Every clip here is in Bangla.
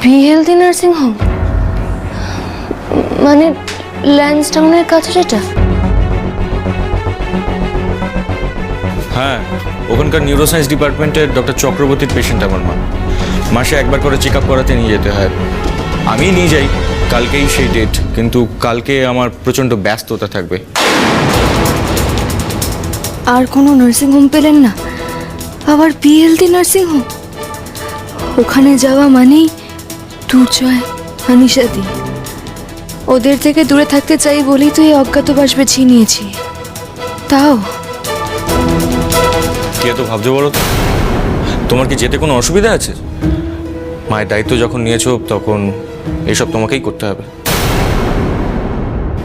বিএলডি নার্সিং হোম মানে ল্যান্সডাউনের কাছে যেটা? হ্যাঁ, ওখানকার নিউরোসায়েন্স ডিপার্টমেন্টের ডক্টর চক্রবর্তীর পেশেন্ট আমার মা। মাসে একবার করে চেক আপ করাতে নিয়ে যেতে হয়। আমি নিয়ে যাই, কালকেই সেই ডেট, কিন্তু কালকে আমার প্রচণ্ড ব্যস্ততা থাকবে। আর কোনো নার্সিং হোম পেলেন না? আবার বিএলডি নার্সিং হোম? ওখানে যাওয়া মানেই দুর্জয়, আনিশাদি। ওদের থেকে দূরে থাকতে চাই বলেই তো এই অজ্ঞাতবাস বেছে নিয়েছি। তাও কে তো ভাবছো বলো তো? তোমার কি যেতে কোনো অসুবিধা আছে? মায়ের দায়িত্ব যখন নিয়েছো তখন এসব তোমাকেই করতে হবে।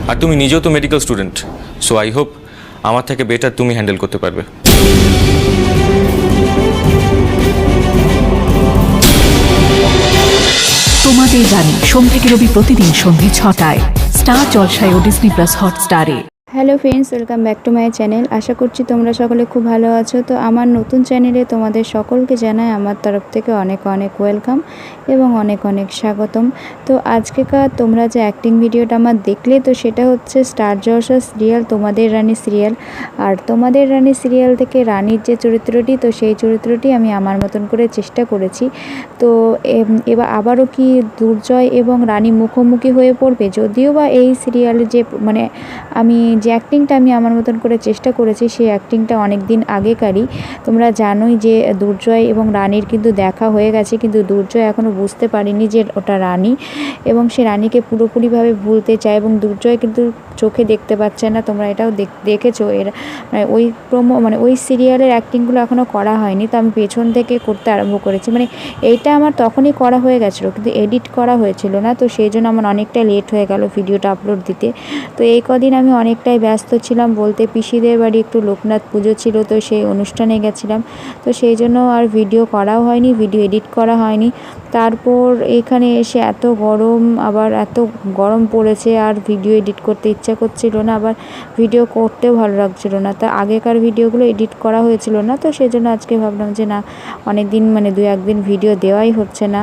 আর তুমি নিজেও তো medical student, so I hope আমার থেকে বেটার তুমি হ্যান্ডেল করতে পারবে। তোমাদের রানী সোম থেকে রবি প্রতিদিন সন্ধ্যে 6টায় স্টার জলসায় ও ডিজনি প্লাস হটস্টারে। Hello friends, welcome back to my channel. আশা করছি তোমরা সকলে খুব ভালো আছো। তো আমার নতুন চ্যানেলে তোমাদের সকলকে জানাই আমার তরফ থেকে অনেক অনেক ওয়েলকাম এবং অনেক অনেক স্বাগতম। তো আজকেকার তোমরা যে অ্যাক্টিং ভিডিওটা আমার দেখলে, তো সেটা হচ্ছে স্টার জলসা সিরিয়াল তোমাদের রানী সিরিয়াল। আর তোমাদের রানী সিরিয়াল থেকে রানীর যে চরিত্রটি, তো সেই চরিত্রটি আমি আমার মতন করে চেষ্টা করেছি। তো এবার আবারও কি দুর্জয় এবং রানী মুখোমুখি হয়ে পড়বে? যদিও বা এই সিরিয়ালে যে মানে আমি যে অ্যাক্টিংটা আমি আমার মতন করে চেষ্টা করেছি, সেই অ্যাক্টিংটা অনেক দিন আগেকারই। তোমরা জানোই যে দুর্জয় এবং রানীর কিন্তু দেখা হয়ে গেছে, কিন্তু দুর্জয় এখনও বুঝতে পারেনি যে ওটা রানী, এবং সে রানীকে পুরোপুরিভাবে ভুলতে চায়, এবং দুর্জয় কিন্তু চোখে দেখতে পাচ্ছে না। তোমরা এটাও দেখেছো। এর মানে ওই ওই সিরিয়ালের অ্যাক্টিংগুলো এখনও করা হয়নি, তো আমি পেছন থেকে করতে আরম্ভ করেছি। মানে এইটা আমার তখনই করা হয়ে গেছিলো, কিন্তু এডিট করা হয়েছিল না, তো সেই জন্য আমার অনেকটা লেট হয়ে গেল ভিডিওটা আপলোড দিতে। তো এই কদিন আমি অনেকটাই ব্যস্ত ছিলাম, বলতে পিসিদের বাড়ি একটু লোকনাথ পুজো ছিল, তো সেই অনুষ্ঠানে গেছিলাম। তো সেই জন্য আর ভিডিও করাও হয়নি, ভিডিও এডিট করা হয়নি। তারপর এখানে এসে এত গরম, আবার এত গরম পড়েছে, আর ভিডিও এডিট করতে ইচ্ছা করছিল না, আবার ভিডিও করতেও ভালো লাগছিল না। তা আগেকার ভিডিওগুলো এডিট করা হয়েছিল না, তো সেই জন্য আজকে ভাবলাম যে না, অনেক দিন মানে 2-1 দিন ভিডিও দেওয়াই হচ্ছে না,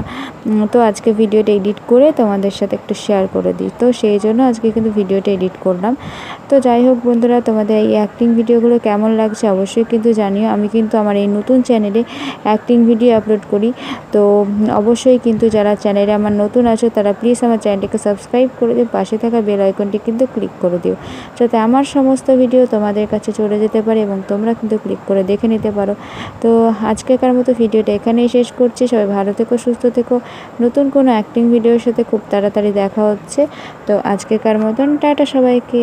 তো আজকে ভিডিওটা এডিট করে তোমাদের সাথে একটু শেয়ার করে দিই। তো সেই জন্য আজকে কিন্তু ভিডিওটা এডিট করলাম। তো যাই হোক বন্ধুরা, তোমাদের এই অ্যাক্টিং ভিডিওগুলো কেমন লাগছে অবশ্যই কিন্তু জানিও। আমি কিন্তু আমার এই নতুন চ্যানেলে অ্যাক্টিং ভিডিও আপলোড করি, তো অবশ্যই কিন্তু যারা চ্যানেলে আমার নতুন আছো তারা প্লিজ আমার চ্যানেলটিকে সাবস্ক্রাইব করে দিও, পাশে থাকা বেল আইকনটি কিন্তু ক্লিক করে দিও, যাতে আমার সমস্ত ভিডিও তোমাদের কাছে চলে যেতে পারে এবং তোমরা কিন্তু ক্লিক করে দেখে নিতে পারো। তো আজকেকার মতো ভিডিওটা এখানেই শেষ করছি। সবাই ভালো থেকো, সুস্থ থেকো। নতুন কোনো অ্যাক্টিং ভিডিওর সাথে খুব তাড়াতাড়ি দেখা হচ্ছে। তো আজকেকার মতন টাটা সবাইকে।